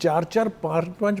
4-4, 5-5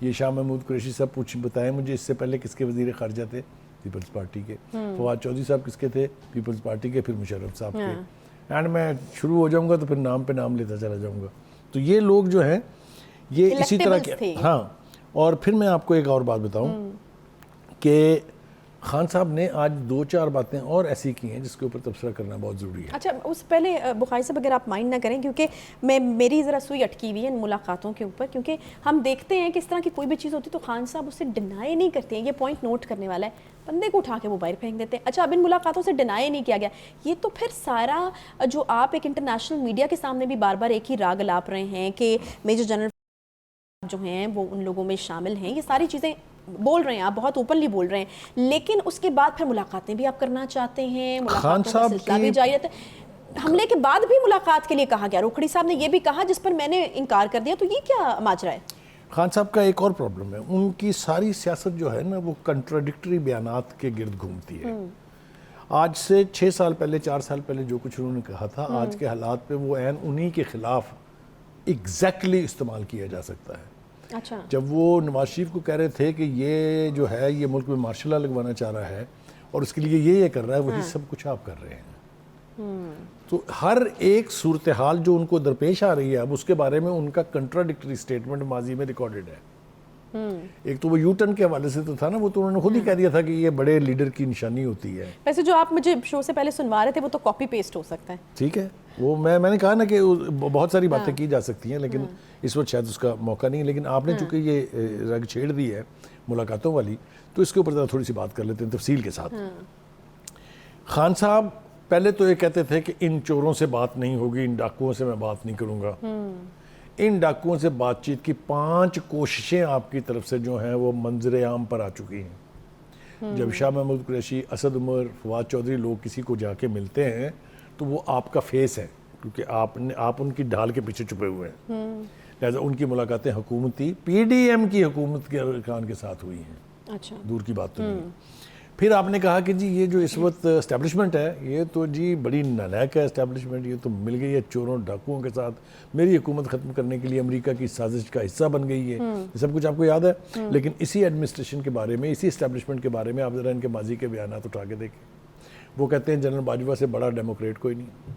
یہ شاہ محمود قریشی صاحب بتائیں مجھے اس سے پہلے کس کے وزیر خارجہ تھے؟ پیپلز پارٹی کے. فواد چودھری صاحب کس کے تھے؟ پیپلز پارٹی کے. پھر مشرف صاحب کے. اینڈ میں شروع ہو جاؤں گا تو پھر نام پہ نام لیتا چلا جاؤں گا. تو یہ لوگ جو ہیں یہ اسی طرح کے. ہاں, اور پھر میں آپ کو ایک اور بات بتاؤں کہ خان صاحب نے آج 2-4 باتیں اور ایسی کی ہیں جس کے اوپر تبصرہ کرنا بہت ضروری ہے. اچھا, اس پہلے بخاری صاحب اگر آپ مائنڈ نہ کریں, کیونکہ میری ذرا سوئی اٹکی ہوئی ہے ان ملاقاتوں کے اوپر, کیونکہ ہم دیکھتے ہیں کہ اس طرح کی کوئی بھی چیز ہوتی تو خان صاحب اسے ڈینائی نہیں کرتے ہیں. یہ پوائنٹ نوٹ کرنے والا ہے, بندے کو اٹھا کے وہ باہر پھینک دیتے ہیں. اچھا, اب ان ملاقاتوں سے ڈینائی نہیں کیا گیا, یہ تو پھر سارا جو آپ ایک انٹرنیشنل میڈیا کے سامنے بھی بار بار ایک ہی راگ الاپ رہے ہیں کہ میجر جنرل جو ہیں وہ ان لوگوں میں شامل ہیں, یہ ساری چیزیں بول رہے ہیں آپ, بہت اوپنلی بول رہے ہیں, لیکن اس کے بعد پھر ملاقاتیں بھی آپ کرنا چاہتے ہیں, ملاقاتوں کا سلسلہ بھی جاری رہتا ہے. حملے کے بعد بھی ملاقات کے لیے کہا گیا, روکھڑی صاحب نے یہ بھی کہا جس پر میں نے انکار کر دیا, تو یہ کیا ماجرا ہے؟ خان صاحب کا ایک اور پرابلم ہے, ان کی ساری سیاست جو ہے نا وہ کنٹراڈکٹری بیانات کے گرد گھومتی ہے. آج سے 6 سال پہلے 4 سال پہلے جو کچھ انہوں نے کہا تھا, آج کے حالات پہ وہ عین انہی کے خلاف ایگزیکٹلی استعمال کیا جا سکتا ہے. اچھا, جب وہ نواز شریف کو کہہ رہے تھے کہ یہ جو ہے یہ ملک میں مارشل لا لگوانا چاہ رہا ہے اور اس کے لیے یہ کر رہا ہے, وہی سب کچھ آپ کر رہے ہیں. تو ہر ایک صورتحال جو ان کو درپیش آ رہی ہے اب اس کے بارے میں ان کا کنٹراڈکٹری سٹیٹمنٹ ماضی میں ریکارڈڈ ہے. ایک تو وہ یو ٹرن کے حوالے سے تو تھا نا, وہ تو انہوں نے خود ہی کہہ دیا تھا کہ یہ بڑے لیڈر کی نشانی ہوتی ہے. ویسے جو آپ مجھے شو سے پہلے سنوا رہے تھے وہ تو کاپی پیسٹ ہو سکتا ہے. ٹھیک ہے, وہ میں نے کہا نا کہ بہت ساری باتیں کی جا سکتی ہیں, لیکن اس وقت شاید اس کا موقع نہیں. لیکن آپ نے چونکہ یہ رگ چھیڑ دی ہے ملاقاتوں والی, تو اس کے اوپر تھوڑی سی بات کر لیتے ہیں تفصیل کے ساتھ. خان صاحب پہلے تو یہ کہتے تھے کہ ان چوروں سے بات نہیں ہوگی, ان ڈاکوؤں سے میں بات نہیں کروں گا. ان ڈاکوؤں سے بات چیت کی 5 کوششیں آپ کی طرف سے جو ہیں وہ منظر عام پر آ چکی ہیں. جب شاہ محمود قریشی, اسد عمر, فواد چودھری لوگ کسی کو جا کے ملتے ہیں تو وہ آپ کا فیس ہے, کیونکہ آپ ان کی ڈھال کے پیچھے چھپے ہوئے ہیں. لہذا ان کی ملاقاتیں حکومتی PDM کی حکومت کے ارکان کے ساتھ ہوئی ہیں. اچھا, دور کی بات تو نہیں. پھر آپ نے کہا کہ جی یہ جو اس وقت اسٹیبلشمنٹ ہے یہ تو جی بڑی نالائق ہے اسٹیبلشمنٹ, یہ تو مل گئی ہے چوروں ڈاکوؤں کے ساتھ, میری حکومت ختم کرنے کے لیے امریکہ کی سازش کا حصہ بن گئی ہے. یہ سب کچھ آپ کو یاد ہے. لیکن اسی ایڈمنسٹریشن کے بارے میں, اسی اسٹیبلشمنٹ کے بارے میں آپ ذرا ان کے ماضی کے بیانات اٹھا کے دیکھیں. وہ کہتے ہیں جنرل باجوہ سے بڑا ڈیموکریٹ کوئی نہیں.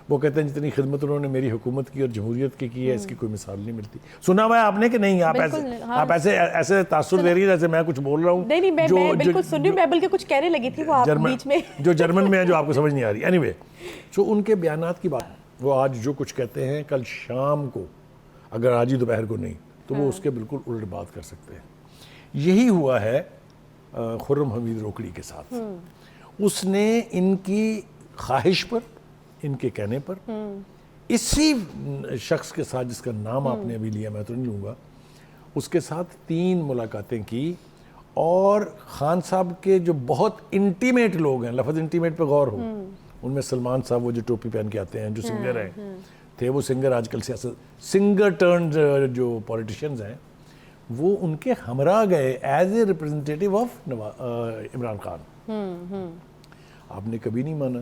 وہ کہتے ہیں جتنی خدمت انہوں نے میری حکومت کی اور جمہوریت کی ہے اس کی کوئی مثال نہیں ملتی. سنا ہوا ہے آپ نے کہ نہیں؟ آپ ایسے تاثر دے رہی ہیں جیسے میں کچھ بول رہا ہوں. نہیں, میں بالکل سن رہی ہوں, میں بلکہ کچھ کہنے لگی تھی وہ آپ بیچ میں جو جرمن میں ہے جو آپ کو سمجھ نہیں آ رہی. اینی وے, سو ان کے بیانات کی بات, وہ آج جو کچھ کہتے ہیں کل شام کو, اگر آج ہی دوپہر کو نہیں تو وہ اس کے بالکل الٹ بات کر سکتے ہیں. یہی ہوا ہے خرم حمید روکڑی کے ساتھ. اس نے ان کی خواہش پر, ان کے کہنے پر, اسی شخص کے ساتھ جس کا نام آپ نے ابھی لیا, میں تو نہیں لوں گا, اس کے ساتھ 3 ملاقاتیں کی. اور خان صاحب کے جو بہت انٹیمیٹ لوگ ہیں, لفظ انٹیمیٹ پہ غور ہو, ان میں سلمان صاحب وہ جو ٹوپی پہن کے آتے ہیں, جو سنگر ہیں, تھے وہ سنگر, آج کل سیاست سنگر ٹرنڈ جو پولیٹیشینز ہیں, وہ ان کے ہمراہ گئے as a representative of Imran Khan. آپ نے کبھی نہیں مانا.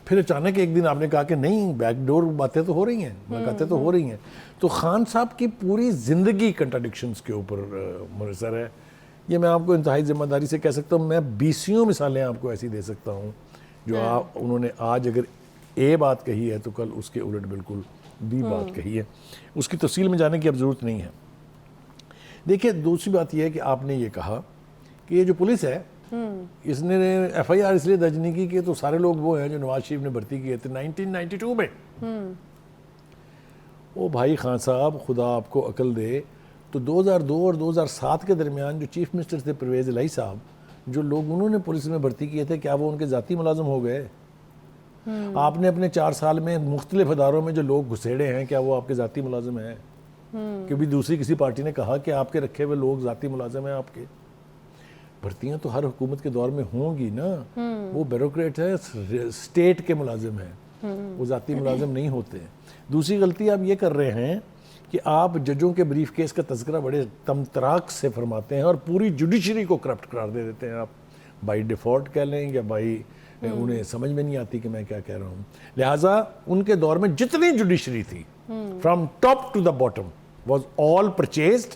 پھر اچانک ایک دن آپ نے کہا کہ نہیں, بیک ڈور باتیں تو ہو رہی ہیں, ملاقاتیں تو ہو رہی ہیں. تو خان صاحب کی پوری زندگی کنٹراڈکشنز کے اوپر منحصر ہے. یہ میں آپ کو انتہائی ذمہ داری سے کہہ سکتا ہوں, میں 20 مثالیں آپ کو ایسی دے سکتا ہوں جو انہوں نے آج اگر A بات کہی ہے تو کل اس کے الٹ بالکل B بات کہی ہے. اس کی تفصیل میں جانے کی اب ضرورت نہیں ہے. دیکھیے, دوسری بات یہ ہے کہ آپ نے یہ کہا کہ یہ جو پولیس ہے اس نے FIR اس لیے درج نہیں کی کہ تو سارے لوگ وہ ہیں جو نواز شریف نے بھرتی کیے تھے 1992 میں. او بھائی خان صاحب, خدا آپ کو عقل دے, تو 2002 اور 2007 کے درمیان جو چیف منسٹر تھے پرویز الہی صاحب, جو لوگ انہوں نے پولیس میں بھرتی کیے تھے, کیا وہ ان کے ذاتی ملازم ہو گئے؟ آپ نے اپنے 4 سال میں مختلف اداروں میں جو لوگ گھسیڑے ہیں, کیا وہ آپ کے ذاتی ملازم ہیں؟ کہ بھی دوسری کسی پارٹی نے کہا کہ آپ کے رکھے ہوئے لوگ ذاتی ملازم ہیں آپ کے. بھرتیاں تو ہر حکومت کے دور میں ہوں گی نا. وہ بیوروکریٹ ہے, اسٹیٹ کے ملازم ہیں, وہ ذاتی ملازم نہیں ہوتے. دوسری غلطی آپ یہ کر رہے ہیں کہ آپ ججوں کے بریف کیس کا تذکرہ بڑے تمطراق سے فرماتے ہیں اور پوری جوڈیشری کو کرپٹ قرار دے دیتے ہیں. آپ بائی ڈیفالٹ کہہ لیں یا بائی انہیں سمجھ میں نہیں آتی کہ میں کیا کہہ رہا ہوں. لہٰذا ان کے دور میں جتنی جوڈیشری تھی from top to the bottom was all purchased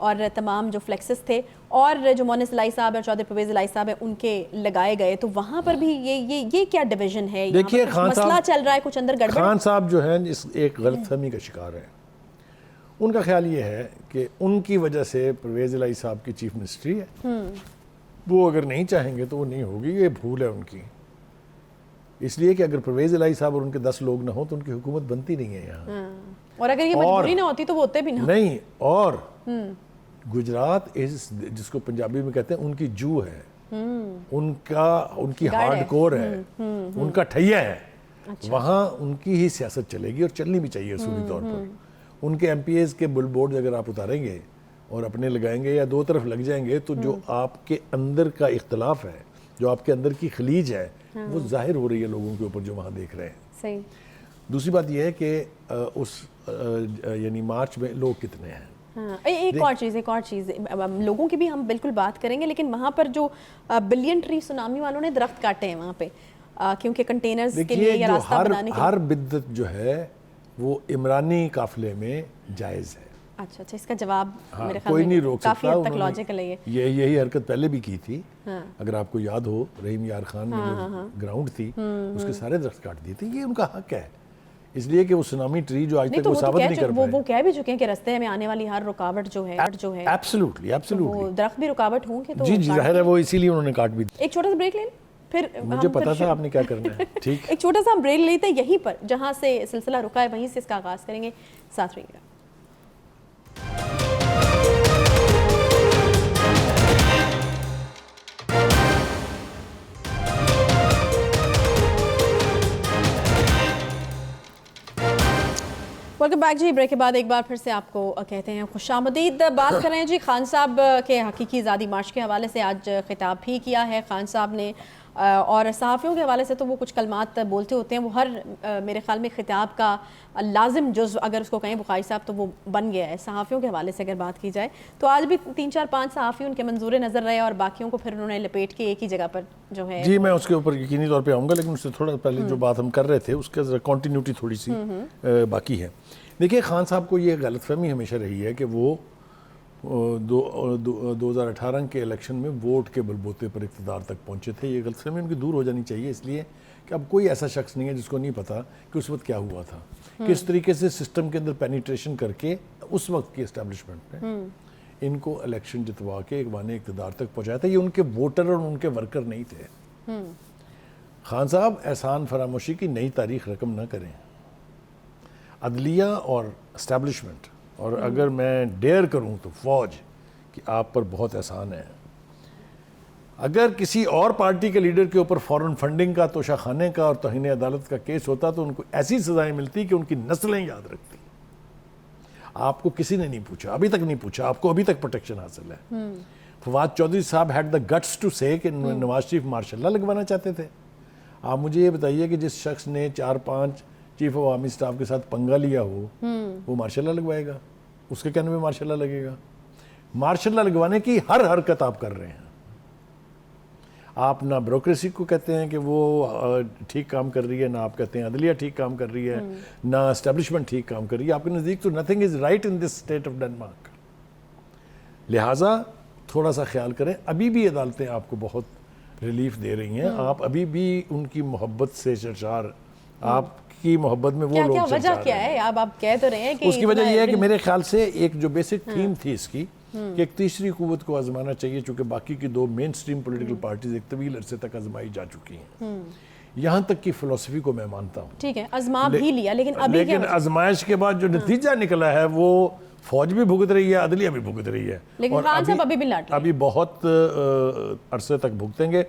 اور تمام جو فلیکسز تھے اور جو مونس الہی صاحب اور چودھری پرویز الہی صاحب ہیں ان کے لگائے گئے، تو وہاں پر بھی یہ کیا ڈویژن ہے؟ دیکھیے خان صاحب، مسئلہ چل رہا ہے کچھ اندر گڑبڑ؟ خان صاحب جو ہیں اس ایک غلط فہمی کا شکار ہیں. ان کا خیال یہ ہے کہ ان کی وجہ سے پرویز الہی صاحب کی چیف منسٹری ہے، وہ اگر نہیں چاہیں گے تو وہ نہیں ہوگی. یہ بھول ہے ان کی، اس لیے کہ اگر پرویز الہی صاحب اور ان کے 10 لوگ نہ ہوں تو ان کی حکومت بنتی نہیں ہے یہاں. اور اگر یہ مجبوری نہ ہوتی تو وہ ہوتے بھی نہ. نہیں، اور گجرات جس کو پنجابی میں کہتے ہیں ان کی جو ہے، ان کی ہارڈ کور ہے، ان کا ٹھیا ہے. وہاں ان کی ہی سیاست چلے گی اور چلنی بھی چاہیے اصولی طور پر. ان کے ایم پی ایز کے بل بورڈ اگر آپ اتاریں گے اور اپنے لگائیں گے یا دو طرف لگ جائیں گے تو جو آپ کے اندر کا اختلاف ہے، جو آپ کے اندر کی خلیج ہے، وہ ظاہر ہو رہی ہے لوگوں کے اوپر جو وہاں دیکھ رہے ہیں. صحیح. دوسری بات یہ ہے کہ یعنی مارچ میں لوگ کتنے ہیں. ایک اور چیز لوگوں کی بھی ہم بالکل بات کریں گے، لیکن وہاں پر جو بلین ٹری سونامی والوں نے درخت کاٹے ہیں وہاں پہ کیونکہ کنٹینرز کے لیے یا راستہ بنانے کے لیے. ہر بدت جو ہے وہ عمرانی قافلے میں جائز ہے. اچھا، اس کا جواب میرے خیال کوئی میں نہیں روک کافی سکتا. حد تک لاجیکل ہے. یہی حرکت پہلے بھی کی تھی، اگر آپ کو یاد ہو. رحیم یار خان میں جو گراؤنڈ تھی اس کے سارے درخت کاٹ دیے تھے. یہ ان کا حق ہے، اس لیے کہ وہ سونامی ٹری جو آج تک وہ ثابت نہیں کر پائے. وہ کہہ بھی چکے ہیں کہ رستے میں آنے والی ہر رکاوٹ جو ہے ایبسلیوٹلی وہ درخت بھی رکاوٹ ہوں گے. تو جی ظاہر ہے وہ اسی لیے انہوں نے کاٹ بھی. ایک چھوٹا سا بریک لیں، پھر مجھے پتا تھا آپ نے کیا کرنا ہے. ٹھیک، ایک چھوٹا سا بریک لیتے ہیں یہیں پر جہاں سے سلسلہ رکا ہے، وہیں سے اس کا آغاز کریں گے. ساتھ رہیے گا. ویلکم بیک جی. بریک کے بعد ایک بار پھر سے آپ کو کہتے ہیں خوش آمدید. بات کر رہے ہیں جی خان صاحب کے حقیقی آزادی مارچ کے حوالے سے. آج خطاب بھی کیا ہے خان صاحب نے، اور صحافیوں کے حوالے سے تو وہ کچھ کلمات بولتے ہوتے ہیں. وہ ہر میرے خیال میں خطاب کا لازم جزو اگر اس کو کہیں بخاری صاحب تو وہ بن گیا ہے. صحافیوں کے حوالے سے اگر بات کی جائے تو آج بھی 3-4-5 صحافی ان کے منظور نظر رہے اور باقیوں کو پھر انہوں نے لپیٹ کے ایک ہی جگہ پر جو ہے. جی میں اس کے اوپر یقینی طور پہ آؤں گا، لیکن اس سے تھوڑا پہلے جو بات ہم کر رہے تھے اس کا ذرا کنٹینیوٹی تھوڑی سی باقی ہے. دیکھیے خان صاحب کو یہ غلط فہمی ہمیشہ رہی ہے کہ وہ 2018 کے الیکشن میں ووٹ کے بلبوتے پر اقتدار تک پہنچے تھے. یہ غلط فہمی ان کی دور ہو جانی چاہیے، اس لیے کہ اب کوئی ایسا شخص نہیں ہے جس کو نہیں پتا کہ اس وقت کیا ہوا تھا، کس طریقے سے سسٹم کے اندر پینیٹریشن کر کے اس وقت کی اسٹیبلشمنٹ نے ان کو الیکشن جتوا کے ایوان اقتدار تک پہنچایا تھا. یہ ان کے ووٹر اور ان کے ورکر نہیں تھے. خان صاحب احسان فراموشی کی نئی تاریخ رقم نہ کریں. عدلیہ اور اسٹیبلشمنٹ، اور اگر میں ڈیئر کروں تو فوج، کہ آپ پر بہت احسان ہے. اگر کسی اور پارٹی کے لیڈر کے اوپر فورن فنڈنگ کا، توشہ خانے کا اور توہین عدالت کا کیس ہوتا تو ان کو ایسی سزائیں ملتی کہ ان کی نسلیں یاد رکھتی. آپ کو کسی نے نہیں پوچھا، ابھی تک نہیں پوچھا. آپ کو ابھی تک پروٹیکشن حاصل ہے. فواد چودھری صاحب ہیڈ دا گٹس ٹو سے کہ نواز شریف ماشاء اللہ لگوانا چاہتے تھے. آپ مجھے یہ بتائیے کہ جس شخص نے 4-5 چیف آف آرمی سٹاف کے ساتھ پنگا لیا ہو وہ مارشل اللہ لگوائے گا؟ اس کے کہنے میں مارشل اللہ لگے گا؟ مارشل اللہ لگوانے کی ہر حرکت آپ کر رہے ہیں. آپ نہ بیوروکریسی کو کہتے ہیں کہ وہ ٹھیک کام کر رہی ہے، نہ آپ کہتے ہیں عدلیہ ٹھیک کام کر رہی ہے، نہ اسٹیبلشمنٹ ٹھیک کام کر رہی ہے. آپ کے نزدیک تو nothing is right in this state of Denmark. لہٰذا تھوڑا سا خیال کریں. ابھی بھی عدالتیں آپ کو بہت ریلیف دے رہی ہیں. آپ ابھی بھی ان کی محبت سے سرشار، آپ کی محبت میں وہ لوگ کیا وجہ کیا ہے؟ آپ کہہ تو رہے ہیں کہ اس کی وجہ یہ ہے کہ میرے خیال سے ایک جو بیسک تھیم تھی اس کی کہ ایک تیسری قوت کو آزمانا چاہیے، چونکہ باقی کی 2 مین سٹریم پولیٹیکل پارٹیز ایک طویل عرصے تک آزمائی جا چکی ہیں. یہاں تک کی فلسفی کو میں مانتا ہوں. ٹھیک ہے، آزما بھی لیا، لیکن آزمائش کے بعد جو نتیجہ نکلا ہے وہ فوج بھی بھگت رہی ہے، عدلیہ بھی بھگت رہی ہے. لیکن خان صاحب ابھی بھی لاٹ ابھی بہت عرصے تک بھگتیں گے.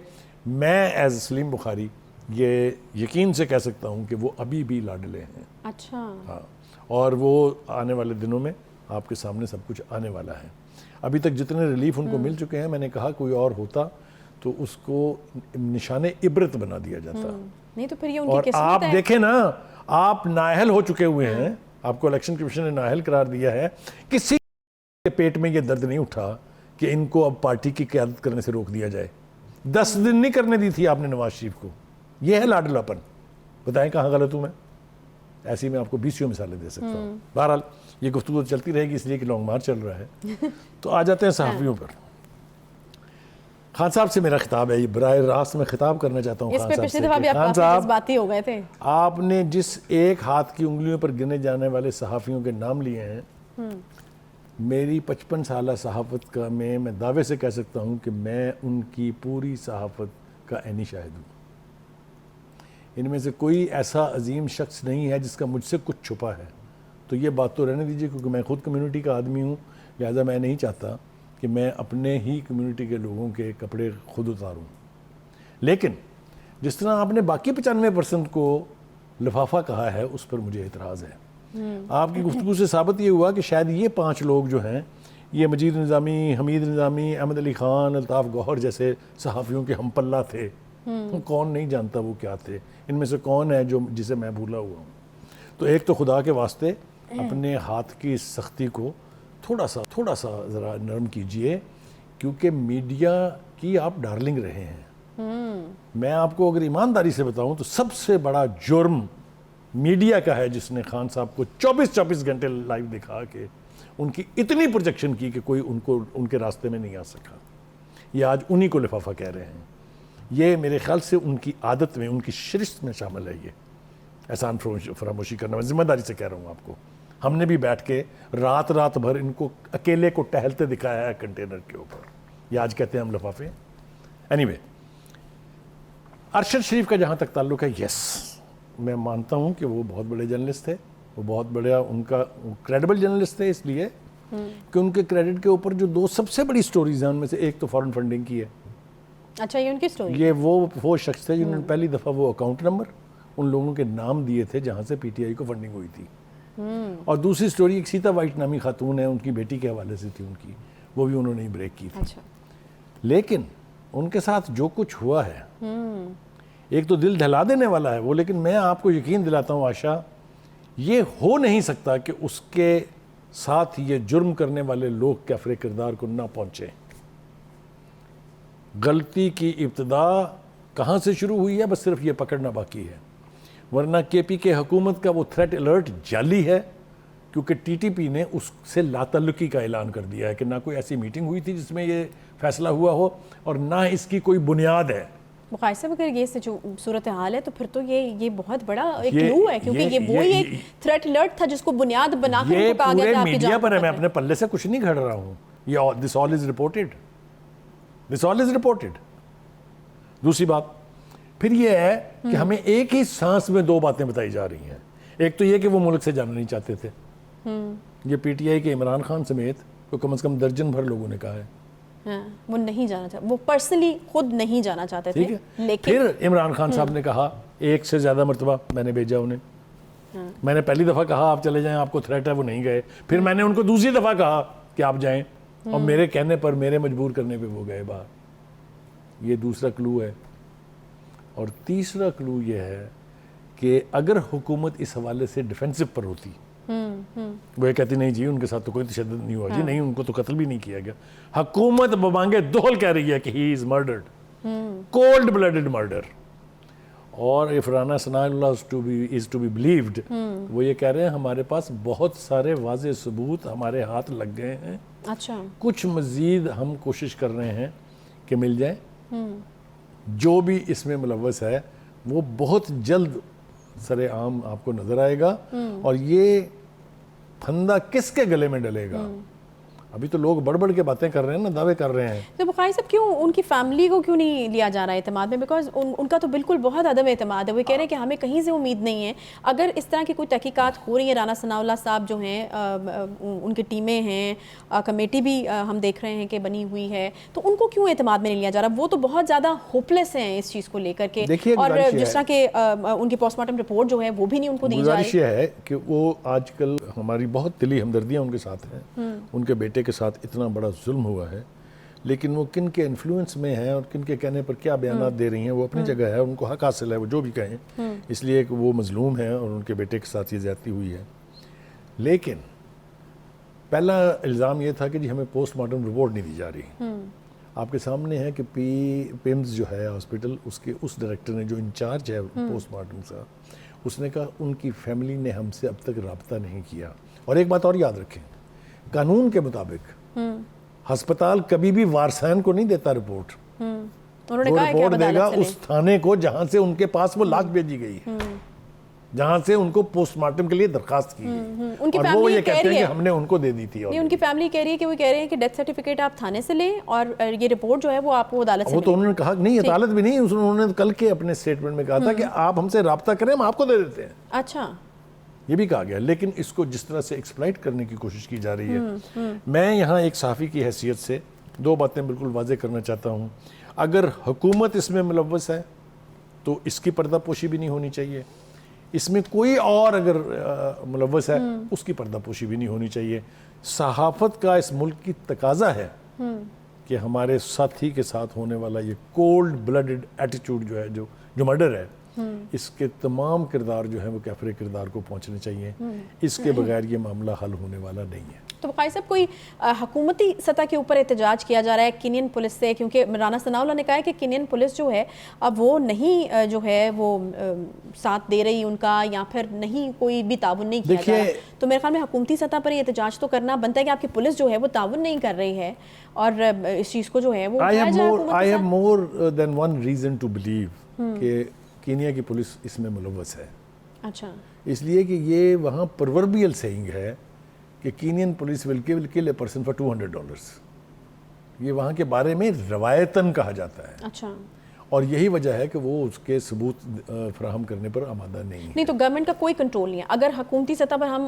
میں ایز سلیم بخاری یہ یقین سے کہہ سکتا ہوں کہ وہ ابھی بھی لاڈلے ہیں. اچھا. ہاں، اور وہ آنے والے دنوں میں آپ کے سامنے سب کچھ آنے والا ہے. ابھی تک جتنے ریلیف ان کو مل چکے ہیں، میں نے کہا کوئی اور ہوتا تو اس کو نشان عبرت بنا دیا جاتا. نہیں تو پھر یہ ان اور کی قسمت آپ ہے. دیکھیں نا، آپ نااہل ہو چکے ہوئے ہیں. آپ کو الیکشن کمیشن نے نااہل قرار دیا ہے. کسی کے پیٹ میں یہ درد نہیں اٹھا کہ ان کو اب پارٹی کی قیادت کرنے سے روک دیا جائے. 10 دن نہیں کرنے دی تھی آپ نے نواز شریف کو. یہ ہے لاڈلا پن. بتائیں کہاں غلط ہوں میں؟ ایسی میں آپ کو 20 مثالیں دے سکتا ہوں. بہرحال یہ گفتگو چلتی رہے گی اس لیے کہ لانگ مارچ چل رہا ہے. تو آ جاتے ہیں صحافیوں پر. خان صاحب سے میرا خطاب ہے, یہ براہ راست میں خطاب کرنا چاہتا ہوں اس خان پہ صاحب پچھلی سے دفعہ بھی کہ آپ خان کافی صاحب جذباتی ہو گئے تھے. آپ نے جس ایک ہاتھ کی انگلیوں پر گنے جانے والے صحافیوں کے نام لیے ہیں, میری 55 سالہ صحافت کا میں دعوے سے کہہ سکتا ہوں کہ میں ان کی پوری صحافت کا عینی شاہد ہوں. ان میں سے کوئی ایسا عظیم شخص نہیں ہے جس کا مجھ سے کچھ چھپا ہے. تو یہ بات تو رہنے دیجیے, کیونکہ میں خود کمیونٹی کا آدمی ہوں, لہٰذا میں نہیں چاہتا کہ میں اپنے ہی کمیونٹی کے لوگوں کے کپڑے خود اتاروں. لیکن جس طرح آپ نے باقی 95% کو لفافہ کہا ہے, اس پر مجھے اعتراض ہے. آپ کی گفتگو سے ثابت یہ ہوا کہ شاید یہ 5 لوگ جو ہیں, یہ مجید نظامی, حمید نظامی, احمد علی خان, الطاف گوہر جیسے صحافیوں کے ہم پلہ تھے. کون نہیں جانتا وہ کیا تھے. ان میں سے کون ہے جسے میں بھولا ہوا ہوں. تو ایک تو خدا کے واسطے اپنے ہاتھ کی سختی کو تھوڑا سا ذرا نرم کیجئے, کیونکہ میڈیا کی آپ ڈارلنگ رہے ہیں. میں آپ کو اگر ایمانداری سے بتاؤں تو سب سے بڑا جرم میڈیا کا ہے جس نے خان صاحب کو 24 گھنٹے لائیو دکھا کے ان کی اتنی پروجیکشن کی کہ کوئی ان کے راستے میں نہیں آ سکا. یہ آج انہی کو لفافہ کہہ رہے ہیں. یہ میرے خیال سے ان کی عادت میں, ان کی شرست میں شامل ہے یہ احسان فراموشی کرنا. میں ذمہ داری سے کہہ رہا ہوں آپ کو. ہم نے بھی بیٹھ کے رات بھر ان کو اکیلے کو ٹہلتے دکھایا ہے کنٹینر کے اوپر. یہ آج کہتے ہیں ہم لفافے. اینی ارشد شریف کا جہاں تک تعلق ہے, یس میں مانتا ہوں کہ وہ بہت بڑے جرنلسٹ تھے. وہ بہت بڑا ان کا کریڈیبل جرنلسٹ تھے, اس لیے کہ ان کے کریڈٹ کے اوپر جو 2 سب سے بڑی سٹوریز ہیں ان میں سے ایک تو فارن فنڈنگ کی ہے. اچھا, یہ ان کی سٹوری. یہ وہ شخص تھے جنہوں نے پہلی دفعہ وہ اکاؤنٹ نمبر ان لوگوں کے نام دیے تھے جہاں سے پی ٹی آئی کو فنڈنگ ہوئی تھی. اور دوسری سٹوری ایک سیتا وائٹ نامی خاتون ہے, ان کی بیٹی کے حوالے سے تھی ان کی, وہ بھی انہوں نے بریک کی تھی. لیکن ان کے ساتھ جو کچھ ہوا ہے, ایک تو دل دہلا دینے والا ہے وہ, لیکن میں آپ کو یقین دلاتا ہوں آشا, یہ ہو نہیں سکتا کہ اس کے ساتھ یہ جرم کرنے والے لوگ کیفر کردار کو نہ پہنچے. غلطی کی ابتدا کہاں سے شروع ہوئی ہے, بس صرف یہ پکڑنا باقی ہے. ورنہ کے پی کے حکومت کا وہ تھریٹ الرٹ جعلی ہے, کیونکہ ٹی ٹی پی نے اس سے لا تعلقی کا اعلان کر دیا ہے کہ نہ کوئی ایسی میٹنگ ہوئی تھی جس میں یہ فیصلہ ہوا ہو, اور نہ اس کی کوئی بنیاد ہے. مقایسہ اگر یہ جو صورتحال ہے تو پھر تو یہ بہت بڑا ایک کلو ہے, کیونکہ یہ وہی ایک تھریٹ الرٹ تھا جس کو بنیاد بنا کر ان کو کہا گیا تھا آپ کی میڈیا پر ہے. میں اپنے پلے سے کچھ نہیں گھڑ رہا ہوں. یہ دس آل از رپورٹڈ. دوسری بات پھر یہ ہے کہ ہمیں ایک ہی سانس میں 2 باتیں بتائی جا رہی ہیں. ایک تو یہ کہ وہ ملک سے جانا نہیں چاہتے تھے. یہ پی ٹی آئی کے عمران خان سمیت کو کم از کم درجن بھر لوگوں نے کہا ہے وہ نہیں جانا چاہتے, وہ پرسنلی خود نہیں جانا چاہتے تھے. لیکن پھر عمران خان صاحب نے کہا, 1 سے زیادہ مرتبہ میں نے بھیجا انہیں. میں نے پہلی دفعہ کہا آپ چلے جائیں, آپ کو تھریٹ ہے, وہ نہیں گئے. پھر میں نے ان کو دوسری دفعہ کہا کہ آپ جائیں, اور میرے کہنے پر, میرے مجبور کرنے پہ وہ گئے باہر. یہ دوسرا کلو ہے. اور تیسرا کلو یہ ہے کہ اگر حکومت اس حوالے سے ڈیفینسو پر ہوتی, وہ یہ کہتی نہیں جی ان کے ساتھ تو کوئی تشدد نہیں ہوا, جی نہیں ان کو تو قتل بھی نہیں کیا گیا. حکومت بمانگے دہل کہہ رہی ہے کہ ہی از مرڈرڈ, کولڈ بلڈڈ مرڈر. اور if Rana Sanayullah is to be believed, وہ یہ کہہ رہے ہیں ہمارے پاس بہت سارے واضح ثبوت ہمارے ہاتھ لگ گئے ہیں. اچھا, کچھ مزید ہم کوشش کر رہے ہیں کہ مل جائیں. جو بھی اس میں ملوث ہے وہ بہت جلد سر عام آپ کو نظر آئے گا. اور یہ پھندا کس کے گلے میں ڈلے گا, ابھی تو لوگ بڑھ بڑھ کے باتیں کر رہے ہیں نا, دعوے کر رہے ہیں. تو بخاری صاحب کیوں ان کی فیملی کو کیوں نہیں لیا جا رہا ہے اعتماد میں؟ بیکاز ان کا تو بالکل بہت عدم اعتماد ہے. وہ کہہ رہے ہیں کہ ہمیں کہیں سے امید نہیں ہے. اگر اس طرح کی کوئی تحقیقات ہو رہی ہیں, رانا ثناء اللہ صاحب جو ہیں ان کی ٹیمیں ہیں, کمیٹی بھی ہم دیکھ رہے ہیں کہ بنی ہوئی ہے, تو ان کو کیوں اعتماد میں نہیں لیا جا رہا؟ وہ تو بہت زیادہ ہوپلیس ہیں اس چیز کو لے کر کے, اور جس طرح کہ ان کی پوسٹ مارٹم رپورٹ جو ہے وہ بھی نہیں ان کو دی جا رہی. گزارش یہ ہے کہ وہ آج کل ہماری بہت دلی ہمدردیاں ان کے ساتھ ہیں. ان کے بیٹے کے ساتھ اتنا بڑا ظلم ہوا ہے, لیکن وہ کن کے انفلوئنس میں ہیں اور کن کے کہنے پر کیا بیانات دے رہی ہیں وہ اپنی جگہ ہے, ان کو حق حاصل ہے وہ جو بھی کہیں, اس لیے کہ وہ مظلوم ہیں اور ان کے بیٹے کے ساتھ یہ زیادتی ہوئی ہے. لیکن پہلا الزام یہ تھا کہ جی ہمیں پوسٹ مارٹم رپورٹ نہیں دی جا رہی. آپ کے سامنے ہے کہ پیمز جو ہے ہاسپٹل, اس کے اس ڈائریکٹر نے جو انچارج ہے پوسٹ مارٹم کا, اس نے کہا ان کی فیملی نے ہم سے اب تک رابطہ نہیں کیا. اور ایک بات اور یاد رکھیں, قانون کے مطابق ہسپتال کبھی بھی وارثین کو نہیں دیتا رپورٹ, انہوں نے وہ کہا ہے کہ رپورٹ اب دے گا عدالت سے اس تھانے کو جہاں سے ان کے پاس وہ لاش بھیجی گئی ہے, جہاں سے ان کو پوسٹ مارٹم کے لیے درخواست کی گئی, ان کی اور وہ فیملی یہ کہہ کہتے رہی ہیں ہے, کہ ہم نے ان کو دے دی تھی. نہیں ان کی فیملی کہہ رہی ہے کہ وہ کہہ رہے ہیں کہ ڈیتھ سرٹیفکیٹ آپ تھانے سے لیں اور یہ رپورٹ جو ہے وہ آپ کو عدالت سے وہ تو انہوں نے کہا نہیں, عدالت بھی نہیں, انہوں نے کل کے اپنے اسٹیٹمنٹ میں کہا تھا کہ آپ ہم سے رابطہ کریں ہم آپ کو دے دیتے ہیں. اچھا, یہ بھی کہا گیا, لیکن اس کو جس طرح سے ایکسپلائٹ کرنے کی کوشش کی جا رہی ہے, میں یہاں ایک صحافی کی حیثیت سے دو باتیں بالکل واضح کرنا چاہتا ہوں. اگر حکومت اس میں ملوث ہے تو اس کی پردہ پوشی بھی نہیں ہونی چاہیے, اس میں کوئی اور اگر ملوث ہے اس کی پردہ پوشی بھی نہیں ہونی چاہیے. صحافت کا اس ملک کی تقاضا ہے کہ ہمارے ساتھی کے ساتھ ہونے والا یہ کولڈ بلڈڈ ایٹیچیوڈ جو ہے, جو مرڈر ہے, اس کے تمام کردار جو ہیں وہ کیفر کردار کو پہنچنے چاہیے. اس کے بغیر یہ معاملہ حل ہونے والا نہیں ہے. تو بقائی صاحب کوئی حکومتی سطح کے اوپر احتجاج کیا جا رہا ہے کینین پولیس سے, کیونکہ رانا ثناء اللہ نے کہا ہے کہ کینین پولیس جو ہے اب وہ نہیں جو ہے وہ ساتھ دے رہی ان کا, یا پھر نہیں کوئی بھی تعاون نہیں کیا جا رہا. تو میرے خیال میں حکومتی سطح پر یہ احتجاج تو کرنا بنتا ہے کہ آپ کی پولیس جو ہے وہ تعاون نہیں کر رہی ہے, اور اس چیز کو جو ہے وہ اٹھایا جائے حکومت کے ساتھ. I have more than one reason to believe کہ کینیا کی پولیس اس میں ملوث ہے. اچھا, اس لیے کہ یہ وہاں پرووربیل سیئنگ ہے کہ canyon police will kill a person for $200. یہ وہاں کے بارے میں روایتاً کہا جاتا ہے. اچھا, اور یہی وجہ ہے کہ وہ اس کے ثبوت فراہم کرنے پر آمادہ نہیں ہے. نہیں تو گورنمنٹ کا کوئی کنٹرول نہیں ہے. اگر حکومتی سطح پر ہم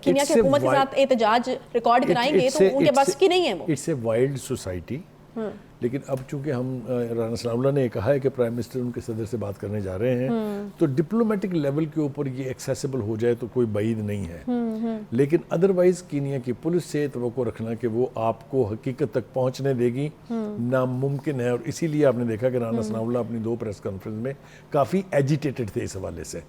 کینیا کی حکومت کے ساتھ احتجاج ریکارڈ کرائیں گے تو ان کے بس کی نہیں ہے وہ. It's a wild society. لیکن اب چونکہ ہم رانا ثناء اللہ نے کہا ہے کہ پرائم منسٹر ان کے صدر سے بات کرنے جا رہے ہیں, تو ڈپلومیٹک لیول کے اوپر یہ ایکسیسیبل ہو جائے تو کوئی بعید نہیں ہے. لیکن ادروائز کینیا کی پولیس سے توقع رکھنا کہ وہ آپ کو حقیقت تک پہنچنے دے گی ناممکن ہے. اور اسی لیے آپ نے دیکھا کہ رانا ثناء اللہ اپنی 2 پریس کانفرنس میں کافی ایجیٹیٹڈ تھے اس حوالے سے,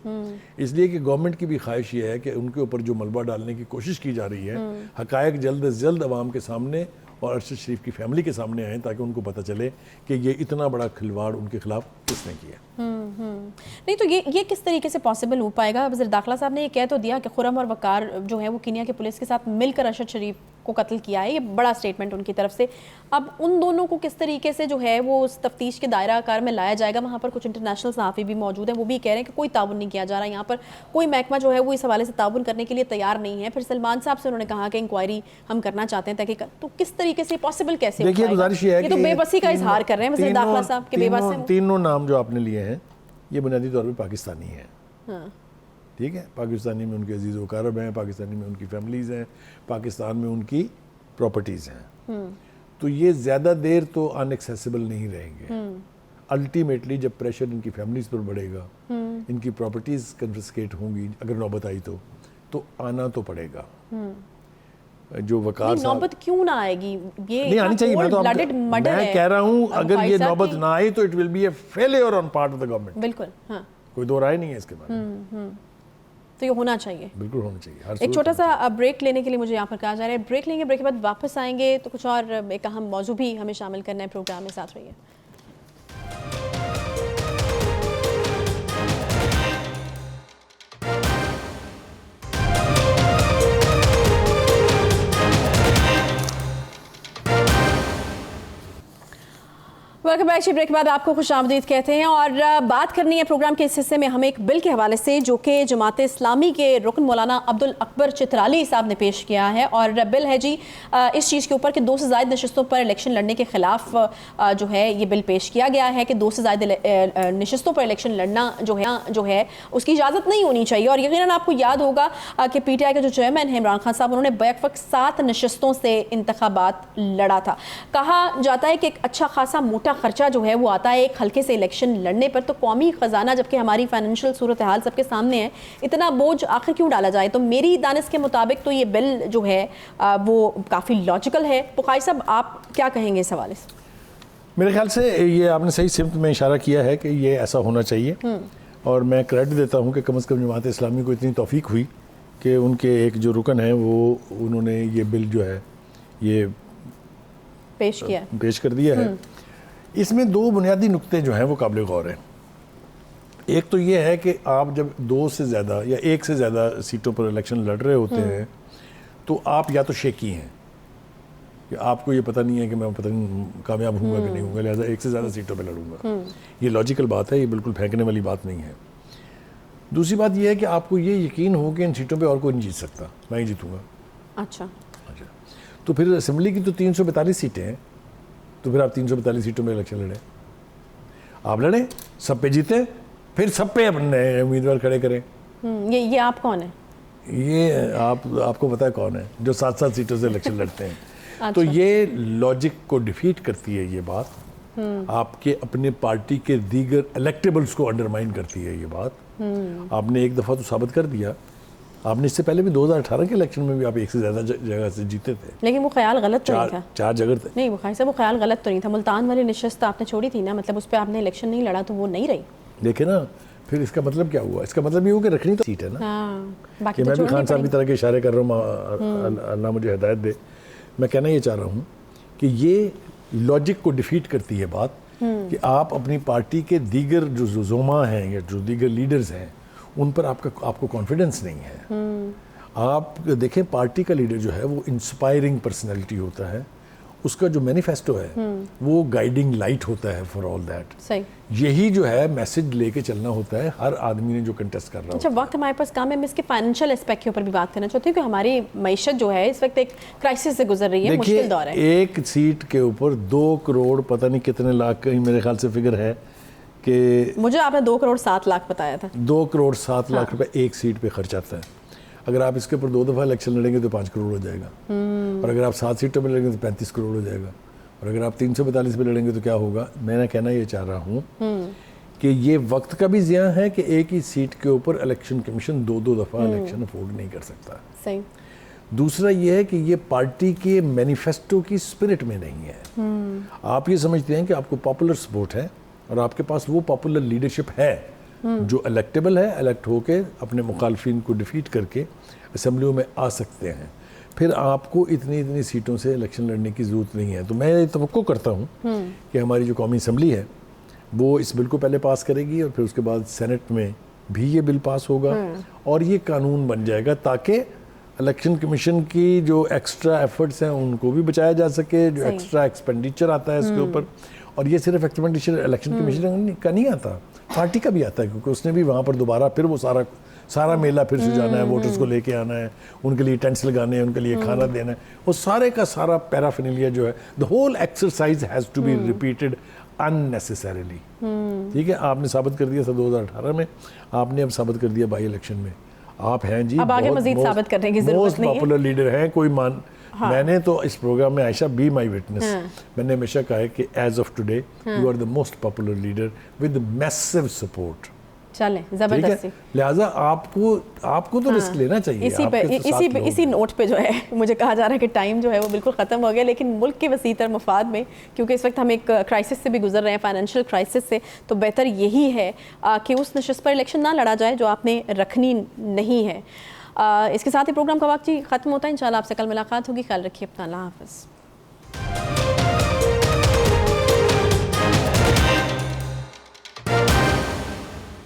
اس لیے کہ گورنمنٹ کی بھی خواہش یہ ہے کہ ان کے اوپر جو ملبہ ڈالنے کی کوشش کی جا رہی ہے, حقائق جلد از جلد عوام کے سامنے اور ارشد شریف کی فیملی کے سامنے آئیں, تاکہ ان کو پتہ چلے کہ یہ اتنا بڑا کھلواڑ ان کے خلاف کس نے کیا. نہیں تو یہ کس طریقے سے پاسبل ہو پائے گا؟ وزیر داخلہ صاحب نے یہ کہہ تو دیا کہ خرم اور وقار جو ہے وہ کینیا کے پولیس کے ساتھ مل کر ارشد شریف کو قتل کیا ہے, یہ بڑا سٹیٹمنٹ ان کی طرف سے. اب ان دونوں کو کس طریقے سے جو ہے وہ اس تفتیش کے دائرہ کار میں لایا جائے گا؟ وہاں پر کچھ انٹرنیشنل صحافی بھی موجود ہیں, وہ بھی کہہ رہے ہیں کہ کوئی تعاون نہیں کیا جا رہا, یہاں پر کوئی محکمہ جو ہے وہ اس حوالے سے تعاون کرنے کے لیے تیار نہیں ہے. پھر سلمان صاحب سے انہوں نے کہا کہ انکوائری ہم کرنا چاہتے ہیں تحقیق, تو کس طریقے سے پاسبل کیسے ہو پائے گا؟ یہ تو بے بسی کا اظہار کر رہے ہیں وزیر داخلہ صاحب کہ بے بس ہیں. تینوں نام جو آپ نے لیے ہیں یہ بنیادی طور پہ پاکستانی ہیں. ٹھیک ہے, پاکستانی میں ان کے عزیز و اقارب ہیں, پاکستانی میں ان کی فیملیز ہیں, پاکستان میں ان کی پراپرٹیز ہیں. تو یہ زیادہ دیر تو ان ایکسیسیبل نہیں رہیں گے. الٹیمیٹلی جب پریشر ان کی فیملیز پر بڑھے گا, ان کی پراپرٹیز کنفسکیٹ ہوں گی اگر نوبت آئی تو آنا تو پڑے گا. جو وقار صاحب نوبت کیوں نہ آئے گی؟ یہ نہیں آنی چاہیے. میں کہہ رہا ہوں اگر یہ نوبت نہ آئی تو it will be a failure on part of the government. بالکل, ہاں, کوئی دو رائے نہیں ہے اس کے بارے میں. تو یہ ہونا چاہیے, بالکل ہونا چاہیے. ایک چھوٹا سا بریک لینے کے لیے مجھے یہاں پر کہا جا رہا ہے. بریک لیں گے, بریک کے بعد واپس آئیں گے تو کچھ اور ایک اہم موضوع بھی ہمیں شامل کرنا ہے پروگرام میں. ساتھ رہیے. Welcome back. بریک کے بعد آپ کو خوش آمدید کہتے ہیں, اور بات کرنی ہے پروگرام کے اس حصے میں ہمیں ایک بل کے حوالے سے جو کہ جماعت اسلامی کے رکن مولانا عبدالاکبر چترالی صاحب نے پیش کیا ہے. اور بل ہے جی اس چیز کے اوپر کہ 2 سے زائد نشستوں پر الیکشن لڑنے کے خلاف جو ہے یہ بل پیش کیا گیا ہے کہ 2 سے زائد نشستوں پر الیکشن لڑنا جو ہے اس کی اجازت نہیں ہونی چاہیے. اور یقیناً آپ کو یاد ہوگا کہ پی ٹی آئی کے جو چیئرمین ہیں عمران خان صاحب, انہوں نے بیک وقت 7 نشستوں سے انتخابات لڑا تھا. کہا جاتا ہے کہ ایک اچھا خاصا موٹا خرچہ جو ہے وہ آتا ہے ایک حلقے سے الیکشن لڑنے پر. تو قومی خزانہ جبکہ ہماری فائنینشیل صورتحال سب کے سامنے ہے, اتنا بوجھ آخر کیوں ڈالا جائے؟ تو میری دانست کے مطابق تو یہ بل جو ہے وہ کافی لاجیکل ہے. بخاری صاحب آپ کیا کہیں گے اس حوالے سے؟ میرے خیال سے یہ آپ نے صحیح سمت میں اشارہ کیا ہے کہ یہ ایسا ہونا چاہیے. اور میں کریڈٹ دیتا ہوں کہ کم از کم جماعت اسلامی کو اتنی توفیق ہوئی کہ ان کے ایک جو رکن ہیں وہ انہوں نے یہ بل جو ہے یہ پیش کر دیا ہے. اس میں 2 بنیادی نقطے جو ہیں وہ قابل غور ہیں. ایک تو یہ ہے کہ آپ جب 2 سے زیادہ یا 1 سے زیادہ سیٹوں پر الیکشن لڑ رہے ہوتے ہیں تو آپ یا تو شیکی ہیں کہ آپ کو یہ پتہ نہیں ہے کہ میں پتہ نہیں کامیاب ہوں گا کہ نہیں ہوں گا، لہٰذا 1 سے زیادہ سیٹوں پہ لڑوں گا. یہ لاجیکل بات ہے، یہ بالکل پھینکنے والی بات نہیں ہے. دوسری بات یہ ہے کہ آپ کو یہ یقین ہو کہ ان سیٹوں پہ اور کوئی نہیں جیت سکتا، میں ہی جیتوں گا. اچھا تو پھر اسمبلی کی تو 342 سیٹیں ہیں، تو پھر آپ 342 سیٹوں میں الیکشن لڑیں، آپ لڑیں، سب پہ جیتیں، پھر سب پہ اپنے امیدوار کھڑے کریں. یہ آپ کون ہیں؟ یہ آپ کو پتہ ہے کون ہے جو 7 سیٹوں سے الیکشن لڑتے ہیں. تو یہ لاجک کو ڈیفیٹ کرتی ہے یہ بات، آپ کے اپنے پارٹی کے دیگر الیکٹیبلز کو انڈرمائن کرتی ہے یہ بات. آپ نے ایک دفعہ تو ثابت کر دیا، آپ نے اس سے پہلے بھی 2018 کے الیکشن میں بھی آپ 1 سے زیادہ جگہ سے جیتے تھے، لیکن وہ خیال غلط تو نہیں تھا. 4 جگہ تھے. نہیں بخاری صاحب، وہ خیال غلط تو نہیں تھا. ملتان والی نشست آپ نے چھوڑی تھی نا، مطلب اس پہ آپ نے الیکشن نہیں لڑا تو وہ نہیں رہی. دیکھیں نا پھر اس کا مطلب کیا ہوا؟ اس کا مطلب یہ ہوا کہ رکھنی تو سیٹ ہے نا. باقی کہ میں بھی خان صاحب کی طرح کے اشارے کر رہا ہوں، اللہ مجھے ہدایت دے. میں کہنا یہ چاہ رہا ہوں کہ یہ لاجک کو ڈیفیٹ کرتی ہے بات کہ آپ اپنی پارٹی کے دیگر جو زعما ہیں یا جو دیگر لیڈرز ہیں ان پر آپ کو کانفیڈنس نہیں ہے. آپ دیکھیں پارٹی کا لیڈر جو ہے وہ انسپائرنگ پرسنالٹی ہوتا ہے، اس کا جو مینیفیسٹو ہے وہ گائیڈنگ لائٹ ہوتا ہے فار آل دیٹ. صحیح. یہی جو ہے میسج لے کے چلنا ہوتا ہے ہر آدمی نے جو کنٹیسٹ کر رہا اچھا وقت ہمارے پاس کام ہے، میں اس کے فائنینشیل اسپیکٹ کے اوپر بھی بات کرنا چاہتی ہوں کہ ہماری معیشت جو ہے اس وقت ایک کرائسس سے گزر رہی ہے، مشکل دور ہے. ایک سیٹ کے اوپر 2 کروڑ پتہ نہیں کتنے لاکھ کا میرے خیال سے فگر ہے کہ مجھے آپ نے 2 کروڑ 7 لاکھ بتایا تھا. 2 کروڑ 7 لاکھ روپے ایک سیٹ پہ خرچ آتا ہے. اگر آپ اس کے اوپر 2 دفعہ الیکشن لڑیں گے تو 5 کروڑ ہو جائے گا، اور اگر آپ 7 سیٹوں پہ لڑیں گے تو 35 کروڑ ہو جائے گا، اور اگر آپ 342 پہ لڑیں گے تو کیا ہوگا؟ میں نے کہنا یہ چاہ رہا ہوں کہ یہ وقت کا بھی ضیاع ہے کہ ایک ہی سیٹ کے اوپر الیکشن کمیشن 2 دفعہ الیکشن افورڈ نہیں کر سکتا. صحیح. دوسرا یہ ہے کہ یہ پارٹی کے مینیفیسٹو کی اسپرٹ میں نہیں ہے. آپ یہ سمجھتے ہیں کہ آپ کو پاپولر سپورٹ ہے اور آپ کے پاس وہ پاپولر لیڈرشپ ہے جو الیکٹیبل ہے، الیکٹ ہو کے اپنے مخالفین کو ڈیفیٹ کر کے اسمبلیوں میں آ سکتے ہیں، پھر آپ کو اتنی سیٹوں سے الیکشن لڑنے کی ضرورت نہیں ہے. تو میں یہ توقع کرتا ہوں کہ ہماری جو قومی اسمبلی ہے وہ اس بل کو پہلے پاس کرے گی اور پھر اس کے بعد سینٹ میں بھی یہ بل پاس ہوگا اور یہ قانون بن جائے گا تاکہ الیکشن کمیشن کی جو ایکسٹرا ایفرٹس ہیں ان کو بھی بچایا جا سکے، جو ایکسٹرا ایکسپینڈیچر آتا ہے اس کے اوپر. اور یہ صرف ایکسپینڈیچر الیکشن کمیشن کا نہیں آتا، پارٹی کا بھی آتا ہے، کیونکہ اس نے بھی وہاں پر دوبارہ پھر وہ سارا میلہ پھر سے جانا ہے، ووٹرز کو لے کے آنا ہے، ان کے لیے ٹینٹس لگانے ہیں، ان کے لیے کھانا دینا ہے، وہ سارے کا سارا پیرافینیلیا جو ہے the whole exercise has to be repeated unnecessarily. ٹھیک ہے، آپ نے ثابت کر دیا تھا 2018 میں، آپ نے اب ثابت کر دیا بائی الیکشن میں، آپ ہیں جی اب آگے مزید ثابت کرنے کی ضرورت موسٹ نہیں ہے. پاپولر لیڈر ہیں. کوئی میں نے تو اس پروگرام میں عائشہ بی مائی وٹنس، میں نے ہمیشہ کہا ہے کہ as of today you are the most popular leader with massive support. چلیں زبردستی. لہٰذا آپ کو تو رسک لینا چاہیے. اسی نوٹ پہ جو ہے مجھے کہا جا رہا ہے کہ ٹائم جو ہے وہ بالکل ختم ہو گیا، لیکن ملک کے وسیع تر مفاد میں، کیونکہ اس وقت ہم ایک کرائسس سے بھی گزر رہے ہیں، فائنینشیل کرائسس سے، تو بہتر یہی ہے کہ اس نشست پر الیکشن نہ لڑا جائے جو آپ نے رکھنی نہیں ہے. اس کے ساتھ ہی پروگرام کا وقت ختم ہوتا ہے. انشاءاللہ آپ سے کل ملاقات ہوگی. خیال رکھیے اپنا. اللہ حافظ.